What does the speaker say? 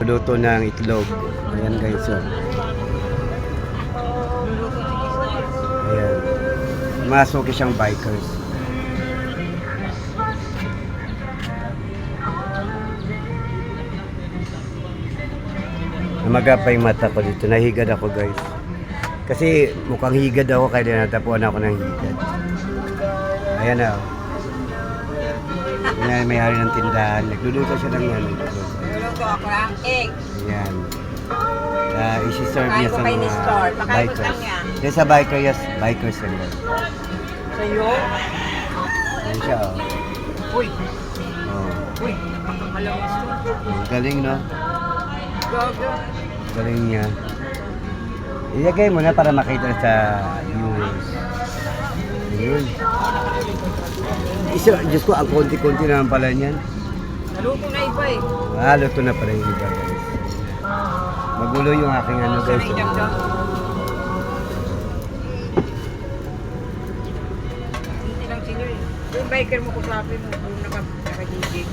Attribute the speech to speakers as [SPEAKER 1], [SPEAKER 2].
[SPEAKER 1] Luto ng itlog. Ayan guys. Oh. Ayan. Masok siyang bikers. Namagapay mata ko dito. Nahigad ako guys. Kasi mukhang higad ako kaya natapuan ako ng higad. Ayan na. Ayan, may hari ng tindahan. Nagluluto siya ng ano.
[SPEAKER 2] Niluluto ako ng egg.
[SPEAKER 1] Ayan. Isi-serve niya sa
[SPEAKER 2] Pakain ko
[SPEAKER 1] mga
[SPEAKER 2] kay store. Pakain ko
[SPEAKER 1] bikers.
[SPEAKER 2] lang yan.
[SPEAKER 1] Yan sa bikers, bikers lang yan.
[SPEAKER 2] Sa'yo?
[SPEAKER 1] Ayan siya oh.
[SPEAKER 2] Uy!
[SPEAKER 1] Oh.
[SPEAKER 2] Uy! Napakamalawis to.
[SPEAKER 1] Ang galing no?
[SPEAKER 2] Gaga.
[SPEAKER 1] Galing niya. Ilagay mo na para makita sa viewers. Ayun. Isa, Diyos ko, ang konti-konti naman pala niyan.
[SPEAKER 2] Naluto na iba eh.
[SPEAKER 1] Luto na pala yung iba guys. Magulo yung aking ano guys.
[SPEAKER 2] Sanay dagdag. Hindi lang sila eh. Yung biker mo ko sabi mo, yung nakagigig.